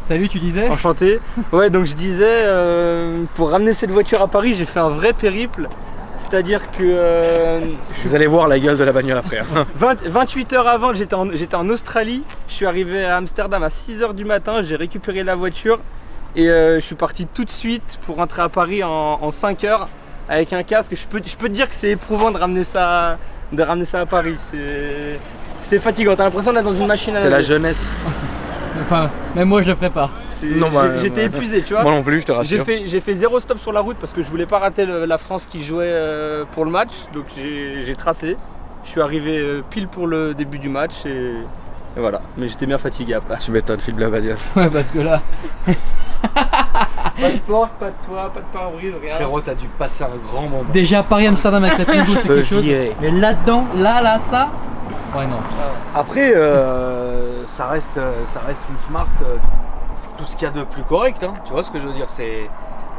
Salut, tu disais? Enchanté. Ouais, donc je disais, pour ramener cette voiture à Paris, j'ai fait un vrai périple. C'est-à-dire que... Vous allez voir la gueule de la bagnole après. 28 heures avant, j'étais en Australie. Je suis arrivé à Amsterdam à 6 h du matin. J'ai récupéré la voiture et je suis parti tout de suite pour rentrer à Paris en 5 heures avec un casque. Je peux te dire que c'est éprouvant de ramener ça à Paris. C'est fatigant. T'as l'impression d'être dans une machine à laver. C'est la jeunesse. Enfin, même moi je le ferai pas. J'étais épuisé, tu vois. Moi non plus, je te rassure. J'ai fait 0 stop sur la route parce que je voulais pas rater la France qui jouait pour le match. Donc j'ai tracé. Je suis arrivé pile pour le début du match et voilà. Mais j'étais bien fatigué après. Tu m'étonnes, Philippe la bagnole. Ouais, parce que là... Pas de porte, pas de toit, pas de pare-brise, rien. Frérot, t'as dû passer un grand moment. Déjà Paris-Amsterdam avec la Twingo, c'est quelque chose. Mais là-dedans, là, ça... Ouais, non. Après, ça reste une Smart, c'est tout ce qu'il y a de plus correct, hein. Tu vois ce que je veux dire,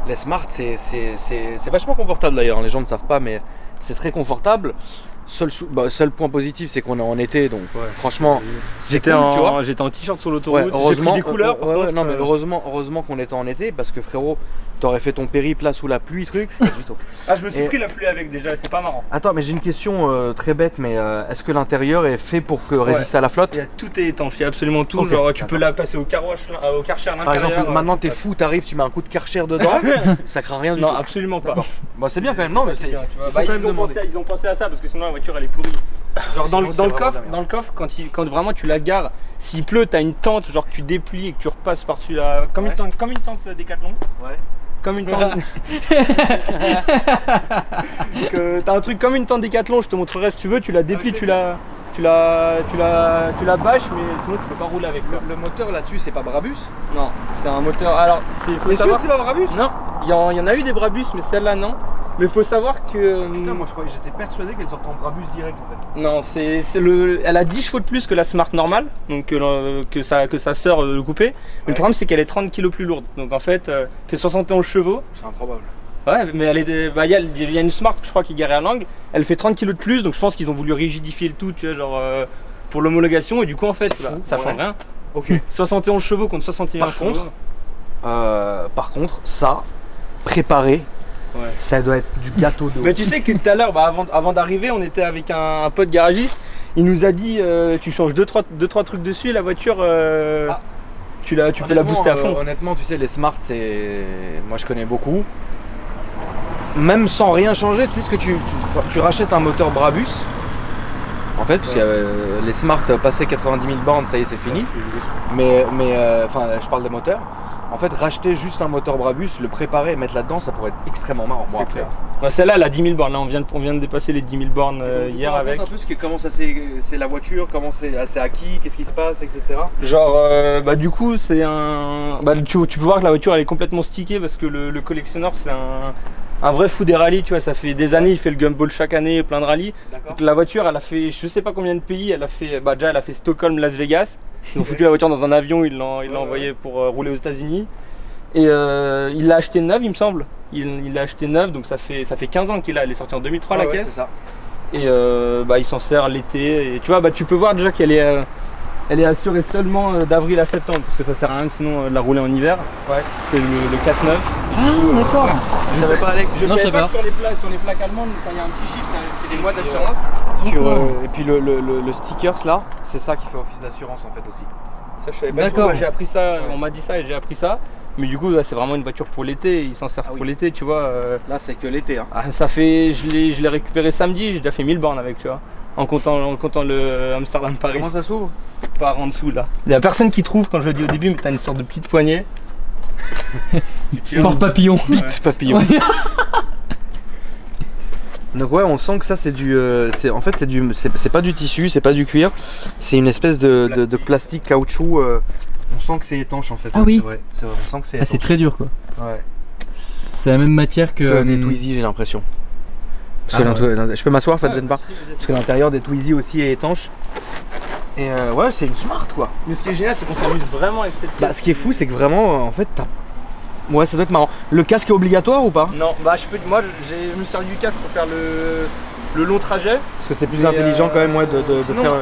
les Smart, c'est vachement confortable d'ailleurs, les gens ne savent pas, mais c'est très confortable. Seul point positif, c'est qu'on est en été, donc ouais, franchement, j'étais en t-shirt sur l'autoroute, ouais, heureusement, j'ai pris des couleurs. Non, mais heureusement qu'on était en été, parce que frérot, t'aurais fait ton périple là sous la pluie, truc. Pas du tout. Ah, je me suis pris la pluie avec déjà, c'est pas marrant. Attends, mais j'ai une question très bête, mais est-ce que l'intérieur est fait pour résister à la flotte? Tout est étanche, il y a absolument tout. Okay, genre, tu peux la passer au Karcher à l'intérieur. Par exemple, maintenant t'es fou, t'arrives, tu mets un coup de Karcher dedans, ça craint rien du tout. Non, absolument pas. Bah, c'est bien quand même, non, mais c'est bien. Ils ont pensé à ça parce que sinon la voiture elle est pourrie. Genre dans le coffre, quand vraiment tu la gares, s'il pleut, t'as une tente, genre que tu déplies et que tu repasses par-dessus la. Comme une tente Décathlon. Ouais. Comme une tente. T'as un truc comme une tente Décathlon, je te montrerai si tu veux, tu la déplies, tu la bâches, mais sinon tu peux pas rouler avec. Le moteur là-dessus, c'est pas Brabus? Non, c'est un moteur. Alors, faut savoir. C'est pas Brabus? Non, il y en a eu des Brabus, mais celle-là non. Mais faut savoir que. Putain, moi j'étais persuadé qu'elle sortait en Brabus direct en fait. Non, elle a 10 chevaux de plus que la Smart normale, donc que sa sœur le coupé. Mais le problème c'est qu'elle est 30 kg plus lourde. Donc en fait, elle fait 71 chevaux. C'est improbable. Ouais, mais elle est. Il y a une Smart je crois qui est garée à l'angle. Elle fait 30 kg de plus, donc je pense qu'ils ont voulu rigidifier le tout, tu vois, genre pour l'homologation. Et du coup en fait, ça change rien. Ok. 71 chevaux contre 61 chevaux. Par contre, ça, préparé. Ouais. Ça doit être du gâteau d'eau. Mais tu sais que tout à l'heure, avant d'arriver, on était avec un pote garagiste. Il nous a dit tu changes 2-3 trucs dessus et la voiture, tu peux la booster à fond. Honnêtement, tu sais, les Smart, moi je connais beaucoup. Même sans rien changer, tu sais ce que tu rachètes un moteur Brabus. En fait, parce que les Smart passaient 90 000 bornes, ça y est, c'est fini. Mais je parle des moteurs. En fait, racheter juste un moteur Brabus, le préparer et mettre là-dedans, ça pourrait être extrêmement marrant. Bon, après. Ouais, celle-là, elle a 10 000 bornes. Là, on vient de dépasser les 10 000 bornes hier avec. Un peu comment ça c'est la voiture, comment c'est acquis, qu'est-ce qui se passe, etc. Genre, du coup, c'est un. Tu peux voir que la voiture elle est complètement stickée parce que le collectionneur, c'est un vrai fou des rallyes. Tu vois, ça fait des années, il fait le gumball chaque année, plein de rallyes. Donc, la voiture, elle a fait, je sais pas combien de pays. Elle a fait, déjà, elle a fait Stockholm, Las Vegas. Ils ont foutu la voiture dans un avion, ils l'ont envoyé pour rouler aux États-Unis. Et il l'a acheté neuve, il me semble. Il l'a acheté neuve, donc ça fait 15 ans qu'il a. Elle est sortie en 2003 la caisse. Ça. Et il s'en sert l'été. Et tu vois, tu peux voir déjà qu'elle est assurée seulement d'avril à septembre, parce que ça sert à rien sinon de la rouler en hiver. Ouais. C'est le 4-9. Ah d'accord. Je savais pas, Alex. Je savais pas que sur les plaques allemandes, quand il y a un petit chiffre, c'est les mois d'assurance. Et puis le stickers là, c'est ça qui fait office d'assurance en fait aussi. Ça je savais pas. D'accord. J'ai appris ça, on m'a dit ça et j'ai appris ça. Mais du coup, c'est vraiment une voiture pour l'été, ils s'en servent pour l'été, tu vois. Là, c'est que l'été. Hein. Je l'ai récupéré samedi, j'ai déjà fait 1000 bornes avec, tu vois. En comptant le Amsterdam-Paris. Comment ça s'ouvre? Par en dessous, là. Il n'y a personne qui trouve quand je le dis au début, mais t'as une sorte de petite poignée. Porte papillon. Vite papillon. Ouais. Donc ouais, on sent que ça c'est c'est pas du tissu, c'est pas du cuir, c'est une espèce de plastique caoutchouc. On sent que c'est étanche en fait. Ah oui. C'est vrai. On sent que c'est. C'est très dur quoi. Ouais. C'est la même matière que des Twizy, j'ai l'impression. Je peux m'asseoir, ça te gêne pas? Parce que l'intérieur des Twizy aussi est étanche. Et ouais, c'est une Smart quoi. Mais ce qui est génial, c'est qu'on s'amuse vraiment avec cette pièce. Ce qui est fou, c'est que vraiment, en fait, ouais, ça doit être marrant. Le casque est obligatoire ou pas? Non, moi je me sers du casque pour faire le long trajet. Parce que c'est plus intelligent quand même de sinon, faire.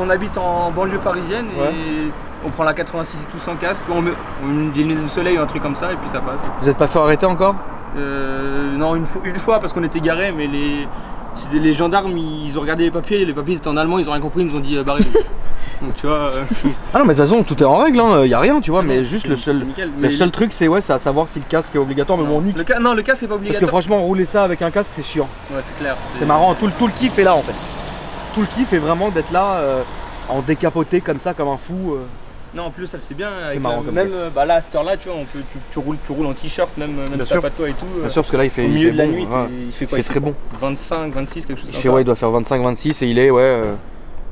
On habite en banlieue parisienne et on prend la 86 et tout sans casque, on met une lunettes de soleil ou un truc comme ça et puis ça passe. Vous n'êtes pas fait arrêter encore? Non, une fois parce qu'on était garés, mais les gendarmes ils ont regardé les papiers étaient en allemand, ils ont rien compris, ils nous ont dit barrez-vous. Donc tu vois. Ah non mais de toute façon tout est en règle, il n'y a rien tu vois, mais juste le seul truc c'est à savoir si le casque est obligatoire, mais bon nique. Non, le casque est pas obligatoire. Parce que franchement rouler ça avec un casque c'est chiant. Ouais c'est clair. C'est marrant, tout le kiff est là en fait. Tout le kiff est vraiment d'être là en décapoté comme ça, comme un fou. Non en plus elle c'est bien, c'est marrant comme même là à cette heure là tu vois, tu roules en t-shirt même si t'as pas de toi et tout. Bien sûr parce que là il fait au milieu de la bon, nuit, il fait quoi? Il fait très bon. 25, 26 quelque chose comme ça. Ouais il doit faire 25-26 et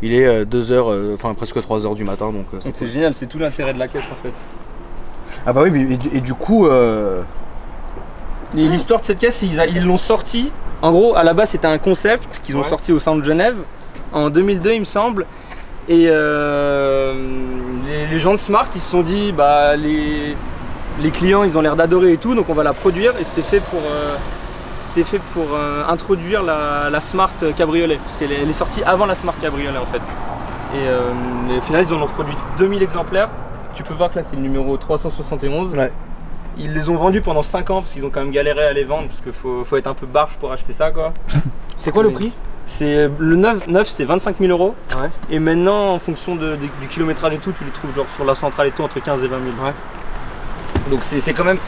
il est 2h, enfin presque 3h du matin donc c'est génial, c'est tout l'intérêt de la caisse en fait. Ah bah oui et du coup l'histoire de cette caisse ils l'ont sorti, en gros à la base c'était un concept qu'ils ont sorti au centre de Genève en 2002 il me semble. Et les gens de Smart ils se sont dit bah les clients ils ont l'air d'adorer et tout, donc on va la produire, et c'était fait pour introduire la Smart Cabriolet, parce qu'elle est sortie avant la Smart Cabriolet en fait. Et au final ils en ont produit 2000 exemplaires, tu peux voir que là c'est le numéro 371. Ouais. Ils les ont vendus pendant 5 ans parce qu'ils ont quand même galéré à les vendre, parce qu'il faut être un peu barge pour acheter ça quoi. C'est quoi le prix? C'est le neuf c'était 25 000 €. Ouais. Et maintenant en fonction du kilométrage et tout, tu les trouves genre sur la centrale et tout entre 15 et 20 000. Ouais. Donc c'est quand même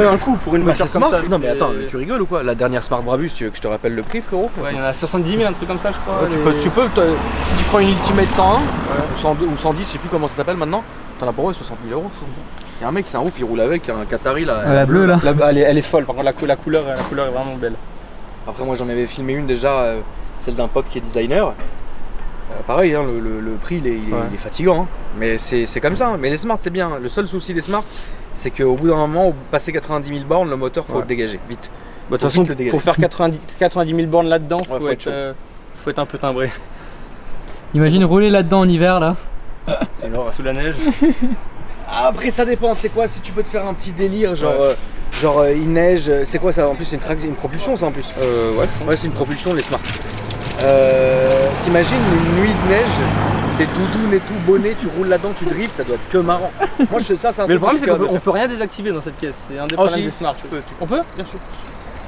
un coup pour une voiture comme ça. Non mais attends, mais tu rigoles ou quoi? La dernière Smart Brabus, tu veux que je te rappelle le prix frérot? Ouais, il y en a 70 000, un truc comme ça je crois. Ouais, tu peux si tu prends une Ultimate 101 ou 102 ou 110, je sais plus comment ça s'appelle maintenant, t'en as pour 60 000 €. Il y a un mec, c'est un ouf, il roule avec un Qatari là. La bleue là. Elle est folle, par contre la couleur est vraiment belle. Après moi j'en avais filmé une déjà, celle d'un pote qui est designer. Pareil, hein, le prix il est fatigant, hein. Mais c'est comme ça. Mais les Smart c'est bien. Le seul souci des Smart, c'est qu'au bout d'un moment, au passer 90 000 bornes, le moteur faut le dégager vite. Bah, de toute façon, pour faire 90 000 bornes là-dedans, faut être un peu timbré. Imagine rouler là-dedans en hiver là. C'est une horreur. Sous la neige. Après ça dépend, tu sais quoi, si tu peux te faire un petit délire, genre il neige, c'est quoi ça? En plus c'est une propulsion ça en plus. Ouais c'est une propulsion les Smart. T'imagines une nuit de neige, t'es doudoune et tout, bonnet, tu roules là-dedans, tu drifts, ça doit être que marrant. Moi ça c'est un truc. Mais le problème c'est qu'on peut rien désactiver dans cette caisse, c'est un des problèmes des Smart. On peut? Bien sûr.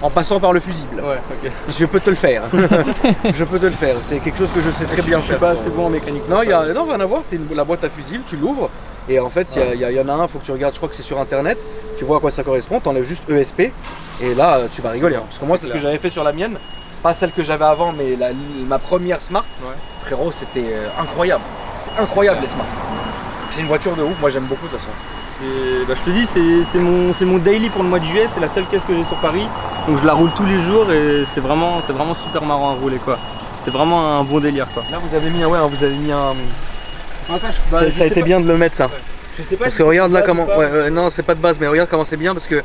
En passant par le fusible. Ouais, ok. Je peux te le faire. Je peux te le faire, c'est quelque chose que je sais très bien faire. Je suis pas assez bon en mécanique. Non, rien à voir, c'est la boîte à fusible, tu l'ouvres. Et en fait, il y en a un, faut que tu regardes, je crois que c'est sur internet, tu vois à quoi ça correspond, t'enlèves juste ESP, et là tu vas rigoler. Hein, parce que moi, c'est ce que j'avais fait sur la mienne, pas celle que j'avais avant, mais ma première Smart. Frérot, c'était incroyable. C'est incroyable les Smart. C'est une voiture de ouf, moi j'aime beaucoup de toute façon. Bah, je te dis, c'est mon daily pour le mois de juillet, c'est la seule caisse que j'ai sur Paris, donc je la roule tous les jours et c'est vraiment super marrant à rouler quoi. C'est vraiment un bon délire quoi. Là vous avez mis un. Non, ça a été bien de le mettre ça. Ouais. Je sais pas parce que regarde là comment. Non c'est pas de base, mais regarde comment c'est bien parce que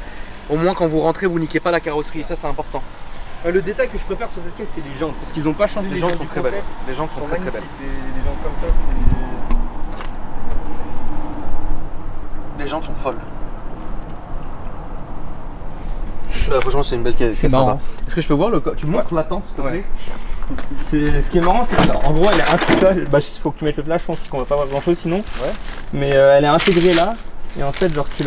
au moins quand vous rentrez vous niquez pas la carrosserie, ça c'est important. Le détail que je préfère sur cette caisse c'est les jantes, parce qu'ils n'ont pas changé les jantes sont très belles. Les jantes sont très belles. Les jantes comme ça c'est. Les jantes sont folles. Là, franchement c'est une belle caisse. C'est marrant. Est-ce que je peux voir tu montres la tente s'il te plaît? Ce qui est marrant, c'est qu'en gros elle est intégrée. Bah, il faut que tu mettes le flash, je pense qu'on va pas voir grand chose sinon. Ouais. Mais elle est intégrée là. Et en fait, genre tu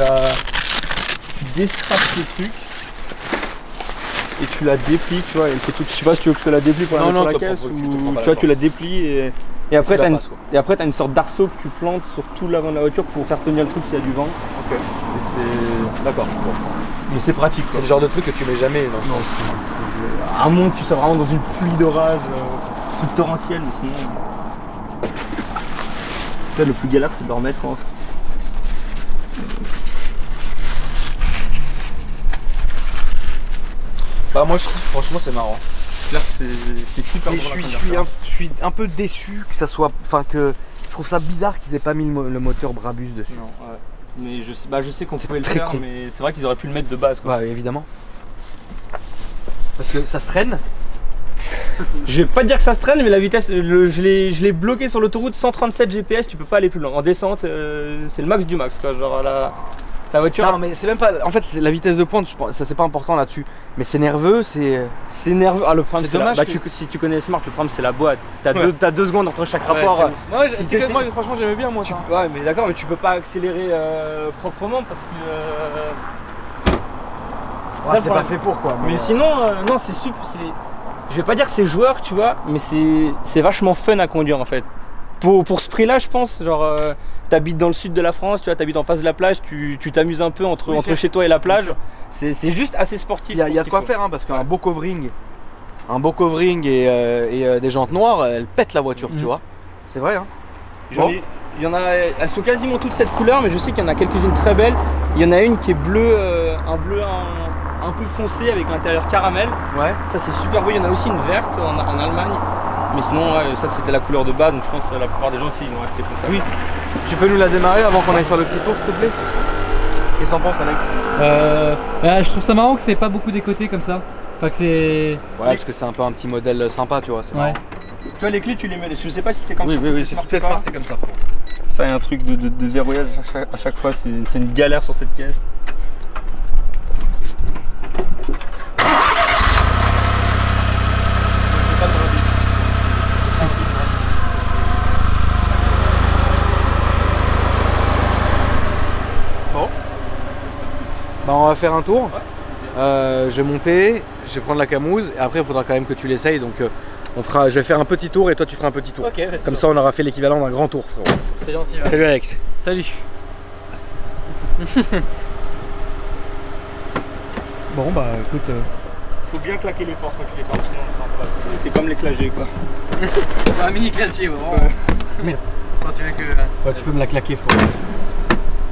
déstrapes le truc. Et tu la déplies, tu vois. Elle fait tout. Je sais pas si tu veux que je te la déplie pour la mettre sur la caisse ou tu vois, tu la déplies et après t'as une sorte d'arceau que tu plantes sur tout l'avant de la voiture pour faire tenir le truc s'il y a du vent. Ok. Et c'est. D'accord. Bon. Mais c'est pratique. C'est le genre de truc que tu mets jamais. Non, à moins que tu sois vraiment dans une pluie d'orage, truc torrentiel, mais sinon. Là, le plus galère c'est de le remettre quoi. Bah moi je kiffe, franchement c'est marrant. Là c'est super. Mais je suis un peu déçu que ça soit. Enfin que. Je trouve ça bizarre qu'ils aient pas mis le moteur Brabus dessus. Non, ouais. Mais je sais qu'on pouvait le faire, mais c'est vrai qu'ils auraient pu le mettre de base quoi. Ouais évidemment. Parce que ça se traîne. Je vais pas te dire que ça se traîne, mais la vitesse, je l'ai bloqué sur l'autoroute 137 GPS, tu peux pas aller plus loin. En descente, c'est le max du max quoi. Genre Ta voiture. Non, mais c'est même pas. En fait, la vitesse de pointe, ça c'est pas important là-dessus. Mais c'est nerveux, c'est. C'est nerveux. Ah, le problème, c'est dommage. Bah, si tu connais Smart, le problème, c'est la boîte. T'as 2 secondes entre chaque rapport. Moi, franchement, j'aimais bien moi. Ouais, mais d'accord, mais tu peux pas accélérer proprement parce que. C'est pas fait pour quoi. Mais sinon, non, c'est super. Je vais pas dire c'est joueur, tu vois, mais c'est vachement fun à conduire en fait. Pour ce prix-là, je pense, genre, t'habites dans le sud de la France, tu vois, t'habites en face de la plage, tu t'amuses un peu entre chez toi et la plage. C'est juste assez sportif. Il y a de quoi faire, hein, parce qu'un beau covering, et des jantes noires, elles pètent la voiture, tu vois. C'est vrai, hein. Il y en a, elles sont quasiment toutes cette couleur, mais je sais qu'il y en a quelques-unes très belles. Il y en a une qui est bleue, un bleu un peu foncé avec l'intérieur caramel. Ouais. Ça c'est super beau. Il y en a aussi une verte en Allemagne. Mais sinon, ça c'était la couleur de base, donc je pense que la plupart des gens ici ils vont acheter comme ça. Oui. Tu peux nous la démarrer avant qu'on aille faire le petit tour, s'il te plaît? Qu'est-ce que t'en penses, Alex? Je trouve ça marrant que c'est pas beaucoup décoté comme ça. Enfin que c'est. Ouais, parce que c'est un peu un petit modèle sympa, tu vois. Ouais. Tu vois, les clés, tu les mets. Je sais pas si c'est comme ça. Oui, c'est toutes les Smart, c'est comme ça. Ça, il y a un truc de verrouillage à chaque fois, c'est une galère sur cette caisse. Bah on va faire un tour. Je vais monter, je vais prendre la Camouse et après il faudra quand même que tu l'essayes, donc je vais faire un petit tour et toi tu feras un petit tour. Ok, comme ça on aura fait l'équivalent d'un grand tour, frérot. C'est gentil. Ouais. Salut Alex. Salut. Bon bah écoute. Faut bien claquer les portes quand tu les fermes, sinon on s'en passe. C'est comme les clagés quoi. Un mini classier, vraiment. Merde. Quand tu veux que. Ouais, tu peux me la claquer, frérot.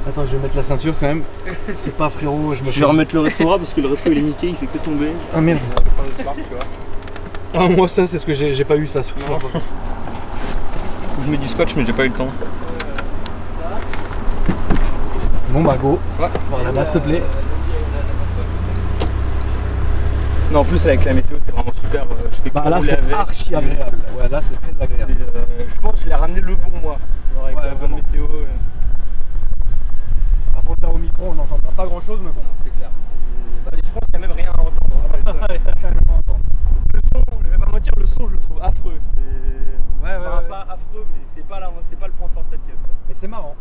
Attends, je vais mettre la ceinture quand même. C'est pas, frérot, je vais remettre le rétro parce que le rétro il est niqué, il fait que tomber. Ah merde. Smart, tu vois. Ah, moi ça c'est ce que j'ai pas eu ça sur Smart. Faut que je mette du scotch mais j'ai pas eu le temps. Bon bah go. Ouais. Voir la base s'il te plaît. Non, en plus avec la météo c'est vraiment super. Je fais bah là c'est avec. archi agréable. Ouais, là c'est très agréable. Je pense que je l'ai ramené le bon mois. Avec la bonne météo. Par contre là au micro on n'entendra pas grand chose mais bon. C'est clair. Bah, je pense qu'il n'y a même rien à entendre en fait. Le son, je vais pas mentir, le son je le trouve affreux. Pas affreux mais c'est pas le point fort de cette caisse quoi. Mais c'est marrant.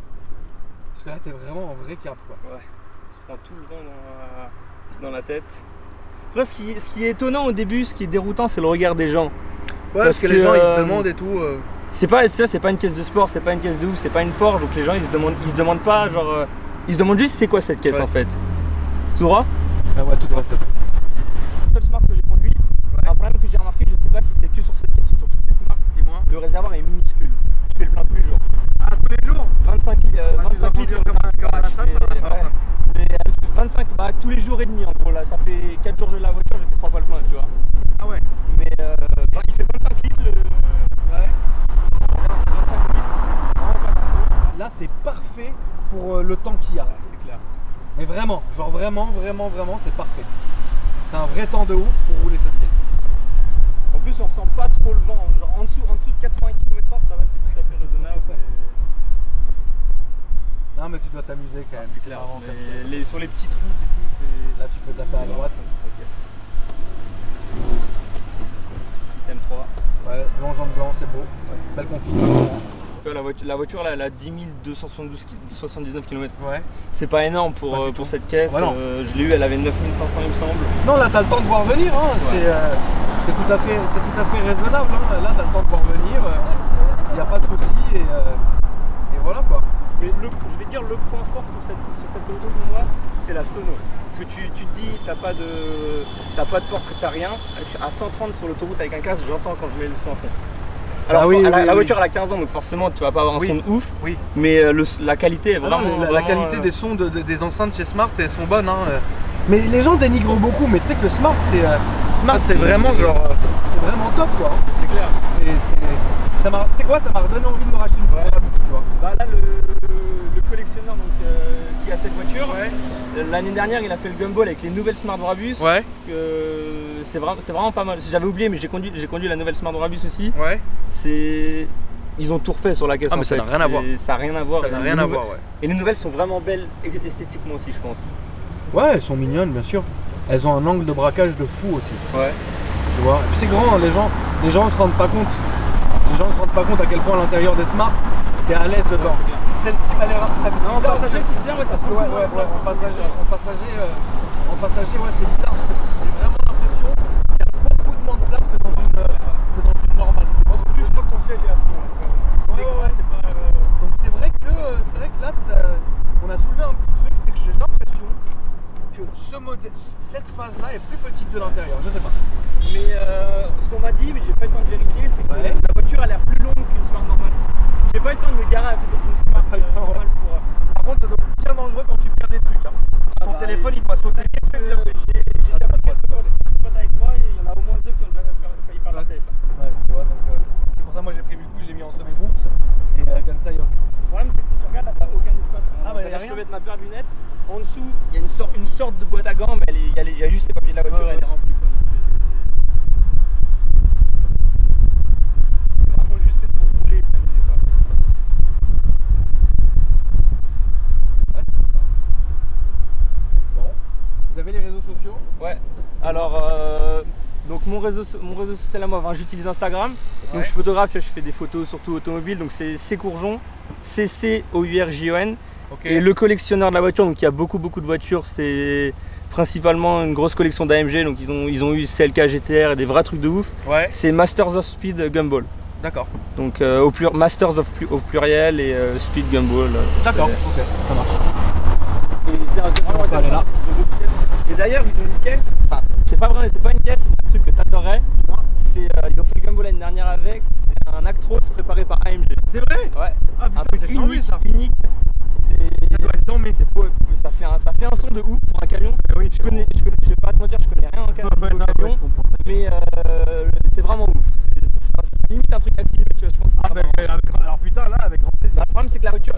Parce que là t'es vraiment en vrai cap quoi. Ouais. Tu prends tout le vent dans la tête. Après, ce qui est étonnant au début, ce qui est déroutant, c'est le regard des gens. Ouais, parce que les gens ils se demandent et tout. C'est pas une caisse de sport, c'est pas une caisse de ouf, c'est pas une Porsche, donc les gens ils se demandent pas, genre. Ils se demandent juste c'est quoi cette caisse en fait. Tout droit? Ah ouais, tout droit, s'il te plaît. Le seul Smart que j'ai conduit, un problème que j'ai remarqué, je sais pas si c'est que sur cette caisse ou sur toutes les Smart, dis-moi, le réservoir est minuscule. Je fais le plein tous les jours. Ah, tous les jours? 25 litres. Comme un assassin, mais 25, bah tous les jours et demi en gros là, ça fait 4 jours que j'ai la voiture, j'ai fait 3 fois le plein, tu vois. Ah ouais. Mais il fait 25 litres le. Ouais. 25 litres, vraiment pas grand-chose. Là c'est parfait pour le temps qu'il y a. Ouais, c'est clair. Mais vraiment, genre vraiment c'est parfait. C'est un vrai temps de ouf pour rouler cette caisse. En plus on ressent pas trop le vent, genre en dessous de 80 km/h ça va, c'est tout à fait raisonnable. Non mais tu dois t'amuser quand même, c'est clair. Sur les petites routes et tout, c'est. Là tu peux taper à droite. Item 3. Ouais, l'engin blanc c'est beau, c'est belle configuration. Tu vois la voiture là elle a 10 279 km. Ouais. C'est pas énorme pour cette caisse. Ouais, je l'ai eu, elle avait 9500 il me semble. Non là t'as le temps de voir venir, hein. Ouais. C'est tout à fait raisonnable. Hein. Là t'as le temps de voir venir, il n'y a pas de souci et voilà quoi. Mais je vais dire le point fort sur cette auto pour moi, c'est la sono. Parce que tu te dis, t'as pas de porte, t'as rien. À 130 sur l'autoroute avec un casque, j'entends quand je mets le son à fond. Alors la voiture elle a 15 ans donc forcément tu vas pas avoir un son de ouf. Oui. Mais la qualité est vraiment. La qualité des sons des enceintes chez Smart elles sont bonnes. Hein. Mais les gens dénigrent beaucoup, mais tu sais que le Smart c'est vraiment genre. C'est vraiment top quoi. C'est clair. Tu sais quoi, ça m'a redonné envie de me racheter une petite Brabus, tu vois. Bah là le collectionneur donc, qui a cette voiture, l'année dernière il a fait le gumball avec les nouvelles Smart Brabus. Ouais. C'est vraiment pas mal. J'avais oublié mais j'ai conduit la nouvelle Smart Brabus aussi. Ouais. ils ont tout refait sur la caisse. Ah mais ça n'a rien à voir. Ça n'a rien à voir. Ça n'a rien à voir, ouais. Et les nouvelles sont vraiment belles esthétiquement aussi, je pense. Ouais, elles sont mignonnes, bien sûr. Elles ont un angle de braquage de fou aussi. Ouais. Tu vois. Et puis c'est grand, hein, les gens se rendent pas compte. Les gens se rendent pas compte à quel point à l'intérieur des Smart, t'es à l'aise dedans. Celle-ci, elle est rare. Non, en passager, c'est bizarre, ouais, en passager, ouais, c'est bizarre parce que j'ai vraiment l'impression qu'il y a beaucoup de moins de place que dans une normale. Tu vois ce que je veux dire? Ton siège est à fond. Donc c'est vrai que là, on a soulevé un petit truc, c'est que j'ai l'impression que cette phase-là est plus petite de l'intérieur. Je sais pas. Mais ce qu'on m'a dit, mais j'ai pas eu le temps de vérifier, c'est que la voiture a l'air plus longue qu'une Smart normale. J'ai pas eu le temps de me garer à côté d'une Smart normale pour. Par contre, ça doit être bien dangereux quand tu perds des trucs. Hein. Ton téléphone, il doit sauter. J'ai déjà pas de potes avec moi et il y en a au moins 2 qui ont déjà failli perdre leur téléphone. Ouais, tu vois, donc pour ça, moi j'ai prévu le coup, je l'ai mis entre mes bourses et comme ça, il y a. Le problème, c'est que si tu regardes, là, t'as aucun espace. Ah, bah, y a rien. Je peux mettre ma paire de lunettes. En dessous, il y a une sorte de boîte à gants, mais il y a juste les papiers de la voiture, elle est remplie. Quoi. C'est vraiment juste fait pour rouler et s'amuser. Ouais, c'est sympa. Bon. Vous avez les réseaux sociaux? Ouais. Alors, donc mon réseau social à moi, enfin, j'utilise Instagram. Donc je suis photographe, je fais des photos surtout automobiles. Donc c'est Courjon, CCOURJON. Okay. Et le collectionneur de la voiture, donc il y a beaucoup de voitures, c'est principalement une grosse collection d'AMG, donc ils ont eu CLK GTR et des vrais trucs de ouf. Ouais. C'est Masters of Speed Gumball. D'accord. Donc Masters of au pluriel et Speed Gumball. D'accord, ok, ça marche. Et c'est vraiment intéressant. Et d'ailleurs ils ont une caisse, enfin c'est pas une caisse, c'est un truc que t'adorais. Ils ont fait le Gumball l'année dernière avec, c'est un Actros préparé par AMG. C'est vrai? Ouais. Ah putain, c'est unique, ça. Unique. Ça doit être tombé. Ça fait un son de ouf pour un camion. Oui, je vais pas te mentir, je connais rien en camion. Mais c'est vraiment ouf. C'est limite un truc à filmer, tu vois, je pense. Alors putain, là, avec grand plaisir. Le problème, c'est que la voiture,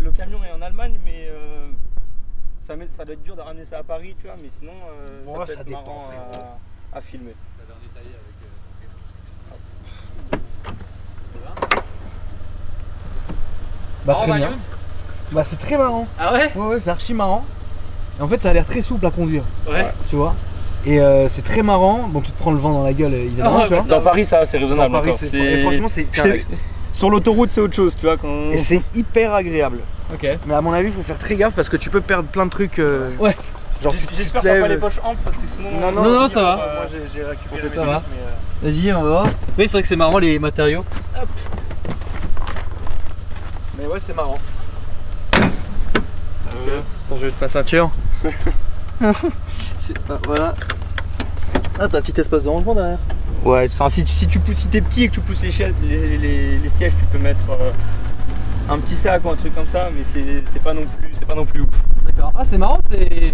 le camion est en Allemagne, mais ça doit être dur de ramener ça à Paris, tu vois. Mais sinon, ça peut être marrant à filmer. Bah très bien. Bah c'est très marrant. Ah ouais? Ouais, c'est archi marrant. Et en fait ça a l'air très souple à conduire. Ouais. Tu vois. Et c'est très marrant. Bon, tu te prends le vent dans la gueule évidemment. Tu vois. Dans Paris, ça c'est raisonnable. Dans Paris, et franchement c'est sur l'autoroute, c'est autre chose, tu vois. Quand... Et c'est hyper agréable. Ok. Mais à mon avis, il faut faire très gaffe parce que tu peux perdre plein de trucs. Ouais. Genre, j'espère que t'as pas les poches amples parce que sinon. Non, ça va. Moi j'ai récupéré. Ça va. Vas-y, on va voir. Oui, c'est vrai que c'est marrant les matériaux. Hop. Mais ouais, c'est marrant. Ton jeu de pas ceinture. Voilà. Ah, t'as un petit espace de rangement derrière. Ouais, enfin si t'es petit et que tu pousses les sièges, tu peux mettre un petit sac ou un truc comme ça, mais c'est pas non plus ouf. D'accord. Ah, c'est marrant, c'est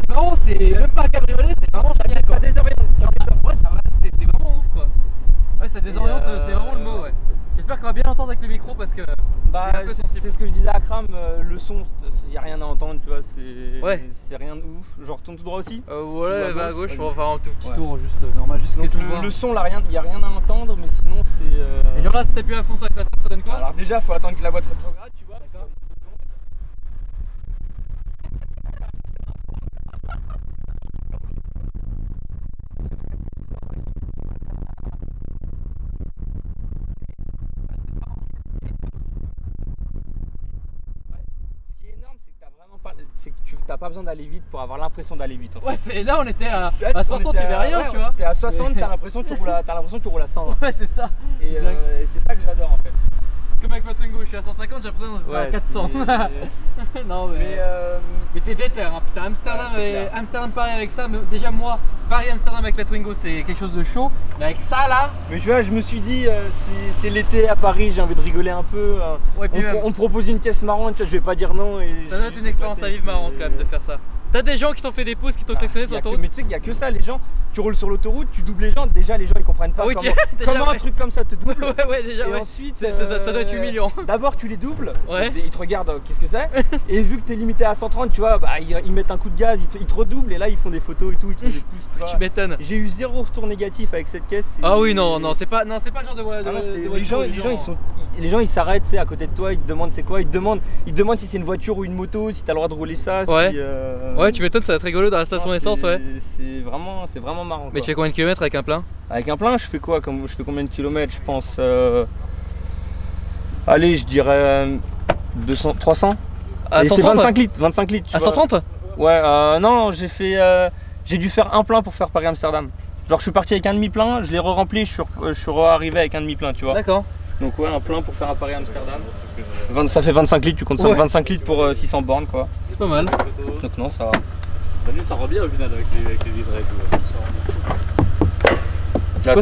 marrant, c'est même pas un cabriolet, c'est vraiment génial. Ça désoriente. Ouais, ça va, c'est vraiment ouf quoi. Ouais, ça désoriente, c'est vraiment le mot, ouais. J'espère qu'on va bien l'entendre avec le micro parce que c'est ce que je disais à Kram, le son, il y a rien à entendre, tu vois, c'est rien de ouf. Genre tourne tout droit aussi. Ouais, va à gauche, on va faire un tout petit tour juste normal, juste question de voir. Le son, il y a rien à entendre, mais sinon c'est. Et genre là, si t'appuies à fond sur l'accélérateur, ça donne quoi? Alors déjà, faut attendre que la boîte rétrograde, tu vois. D'accord. T'as pas besoin d'aller vite pour avoir l'impression d'aller vite. En fait. Ouais, c'est là on était à 60, il y avait rien, tu vois. T'es à 60, t'as l'impression que tu roules à 100. Ouais, c'est ça. Et c'est ça que j'adore en fait. C'est comme avec ma Twingo, je suis à 150, j'ai l'impression d'être à 400. Non, mais t'es déter, hein. Putain, Amsterdam Paris avec ça, mais déjà moi, Paris Amsterdam avec la Twingo c'est quelque chose de chaud. Mais avec ça là. Mais tu vois, je me suis dit, c'est l'été à Paris, j'ai envie de rigoler un peu. Ouais, on me propose une caisse marrante, tu vois, je vais pas dire non. Ça doit être une expérience à vivre marrante quand même de faire ça. T'as des gens qui t'ont fait des pauses, qui t'ont klaxonné sur l'autoroute. Mais tu sais qu'il y a que ça, les gens, tu roules sur l'autoroute, tu doubles les gens, déjà les gens ils comprennent pas comment un truc comme ça te double. Ouais, déjà. Et ensuite, ça doit être humiliant. D'abord tu les doubles, ils te regardent qu'est-ce que c'est, et vu que t'es limité à 130, tu vois, bah, ils mettent un coup de gaz, ils te redoublent, et là ils font des photos et tout, ils te font des pouces. Tu m'étonnes. J'ai eu 0 retour négatif avec cette caisse. Ah oui, non, c'est pas le genre de voiture. Les gens ils s'arrêtent à côté de toi, ils te demandent c'est quoi, ils te demandent si c'est une voiture ou une moto, si t'as le droit de rouler ça. Ouais. Si, Ouais, tu m'étonnes, ça va être rigolo dans la station d'essence, ouais. C'est vraiment marrant. Mais tu fais combien de kilomètres avec un plein? Avec un plein, je fais quoi? Je fais combien de kilomètres? Je pense. Allez, je dirais 200, 300. À 130? C'est 25 litres. À 130? Ouais, non, j'ai dû faire un plein pour faire Paris-Amsterdam. Genre, je suis parti avec un demi-plein, je l'ai re-rempli, je suis arrivé avec un demi-plein, tu vois. D'accord. Donc, ouais, un plein pour faire un Paris-Amsterdam. Ça fait 25 litres, tu comptes ça, 25 litres pour 600 bornes, quoi. C'est pas mal. Donc, non, ça va. Ça rend bien au final avec les livrets et tout. C'est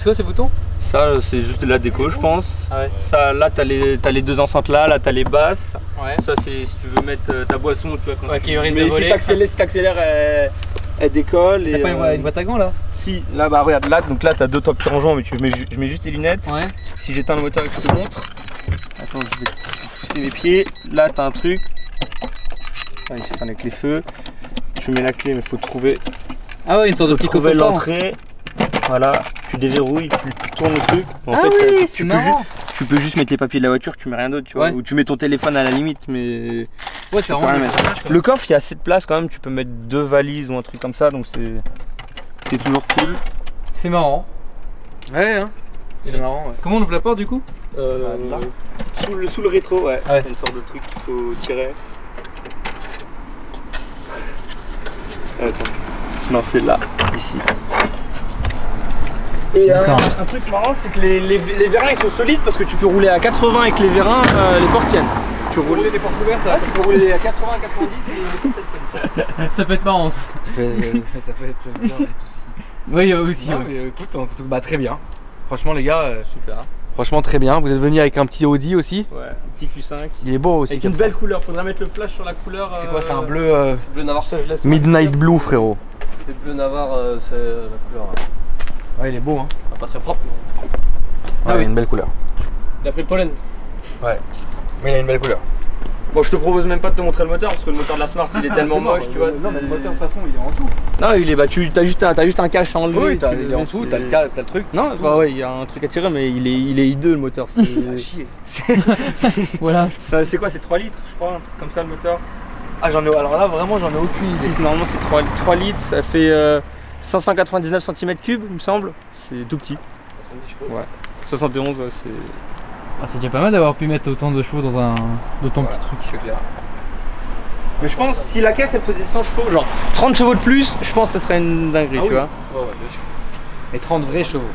quoi ces boutons? Ça, c'est juste de la déco, je pense. Ah ouais. Ça, là, t'as les deux enceintes là, t'as les basses. Ouais. Ça, c'est si tu veux mettre ta boisson, tu vois. Quand mais si t'accélères, elle décolle. T'as pas une boîte à gants là? Si, là, bah regarde, là, donc là, t'as 2 top rangeants, mais je mets juste les lunettes. Ouais. Si j'éteins le moteur, je te montre. Attends, je vais pousser mes pieds. Là, t'as un truc. Là, il s'éteint avec les feux. Tu mets la clé, mais faut trouver. Ah ouais, une sorte de petit trouver coffre-fort. l'entrée. Voilà, tu déverrouilles, tu tournes le truc. En fait, oui, c'est marrant. Tu peux juste mettre les papiers de la voiture, tu mets rien d'autre, tu vois. Ouais. Ou tu mets ton téléphone à la limite, mais. Ouais, c'est vraiment bien. Le coffre, il y a assez de place quand même, tu peux mettre 2 valises ou un truc comme ça, donc c'est toujours cool. C'est marrant. Ouais, hein. C'est marrant, ouais. Comment on ouvre la porte du coup? Là. Sous le rétro, ouais. Ah ouais. C'est une sorte de truc qu'il faut tirer. Attends. Non, c'est là, ici. Et un truc marrant, c'est que les vérins ils sont solides parce que tu peux rouler à 80 avec les vérins, les portes tiennent. Tu peux rouler les portes ouvertes, tu peux rouler à 80, 90 et les portes elles tiennent. Ça peut être marrant ça. Ça peut être bien aussi. Oui, aussi. Non, mais écoute, bah, très bien. Franchement, les gars, super. Franchement, très bien. Vous êtes venus avec un petit Audi aussi. Ouais, un petit Q5. Il est beau aussi. Avec une belle couleur, faudrait mettre le flash sur la couleur. C'est quoi, c'est un bleu C'est bleu Navarre, ça je laisse. Midnight Blue, frérot. C'est bleu Navarre, c'est la couleur. Ouais, il est beau, hein. Pas très propre. Ah oui, une belle couleur. Il a pris le pollen. Ouais. Mais il a une belle couleur. Bon, je te propose même pas de te montrer le moteur parce que le moteur de la Smart il est tellement moche, tu vois. Non, mais le moteur de toute façon il est en dessous. Non, il est battu, t'as juste un cache à enlever. Oui, il est en dessous, t'as le truc. Non, bah ouais, il y a un truc à tirer, mais il est hideux le moteur. C'est chier. Voilà. C'est quoi, c'est 3 litres, je crois, un truc comme ça le moteur. Ah, alors là vraiment j'en ai aucune idée. Normalement c'est 3 litres, ça fait 599 cm3, il me semble. C'est tout petit. 70 chevaux. Ouais. 71, ouais, c'est. Ah, c'est déjà pas mal d'avoir pu mettre autant de chevaux dans d'autant petit truc. C'est clair. Mais je pense si la caisse elle faisait 100 chevaux, genre 30 chevaux de plus, je pense que ce serait une dinguerie, tu vois. Ouais, bien sûr. Et 30 vrais chevaux.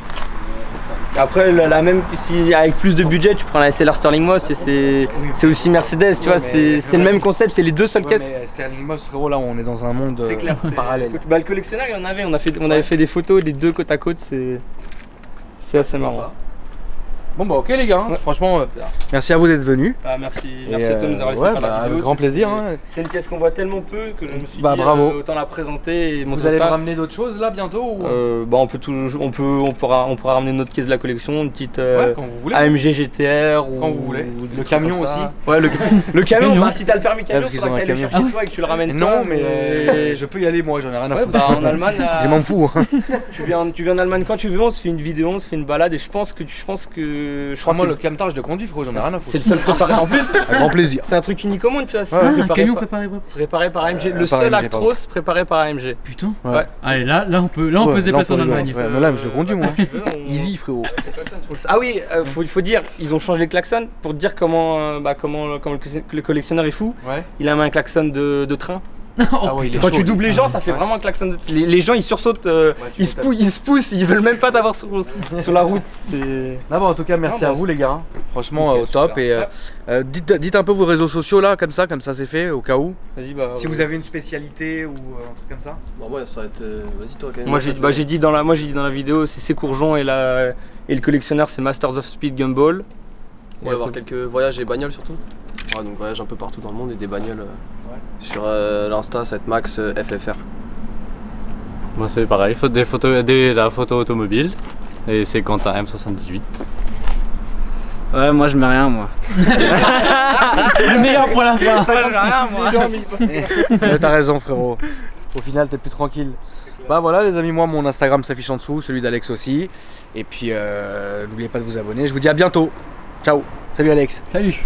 Après, la même, si avec plus de budget, tu prends la SLR Sterling Most et c'est aussi Mercedes, tu vois, c'est le même concept, c'est les deux seules caisses. Mais Sterling Most, frérot, là on est dans un monde parallèle. Bah, le collectionneur, il y en avait, on avait fait des photos des deux côte à côte, c'est assez marrant. Bon bah ok les gars, ouais. Franchement merci à vous d'être venus. Ah, merci à toi de nous avoir laissé faire la vidéo. Avec grand plaisir. C'est une pièce qu'on voit tellement peu que je me suis dit bravo. Autant la présenter et montrer ça. Vous allez me ramener d'autres choses là bientôt ou... Bah on pourra ramener notre caisse de la collection, une petite quand vous voulez. AMG GTR ou quand vous voulez. Le camion aussi. Ouais, le camion, bah si t'as le permis camion, ouais, faudra que t'ailles le chercher toi et que tu le ramènes. Non mais je peux y aller moi, j'en ai rien à foutre. En Allemagne, je m'en fous. Tu viens en Allemagne quand tu veux, on se fait une vidéo, on se fait une balade et je pense que je crois le camtar je le conduis frérot, j'en ai rien à foutre. C'est le seul préparé en plus. Avec grand plaisir. C'est un truc unique au monde, tu vois. Un camion préparé par AMG, le seul Actros préparé par AMG. Putain. Ouais. Allez là on peut se déplacer en Allemagne. Ouais, mais là je le conduis moi. Easy frérot. Ah oui, faut dire, ils ont changé les klaxons pour te dire comment le collectionneur est fou. Ouais. Il a mis un klaxon de train. Ah ouais, quand tu doubles les gens, ça fait vraiment un klaxon. Les gens ils sursautent, ils se poussent, ils veulent même pas t'avoir sur la route. Non, bon, en tout cas, merci à vous les gars. Franchement, au top. Et dites un peu vos réseaux sociaux là, comme ça c'est fait au cas où. Vas-y, bah. Si vous avez une spécialité ou un truc comme ça. Bon, ouais, ça va être. Vas-y, toi, quand même. Moi, j'ai dit dans la vidéo, c'est Courgeon et le collectionneur, c'est Masters of Speed Gumball. On va avoir quelques voyages et bagnoles surtout. Ouais, donc voyage un peu partout dans le monde et des bagnoles. Sur l'Insta, ça va être Max FFR. Moi c'est pareil, la photo automobile et c'est Quentin M78. Ouais, moi je mets rien moi. Le meilleur pour la fin. Moi je mets rien moi. T'as raison frérot. Au final, t'es plus tranquille. Bah voilà les amis, moi mon Instagram s'affiche en dessous, celui d'Alex aussi. Et puis n'oubliez pas de vous abonner. Je vous dis à bientôt. Ciao. Salut Alex. Salut.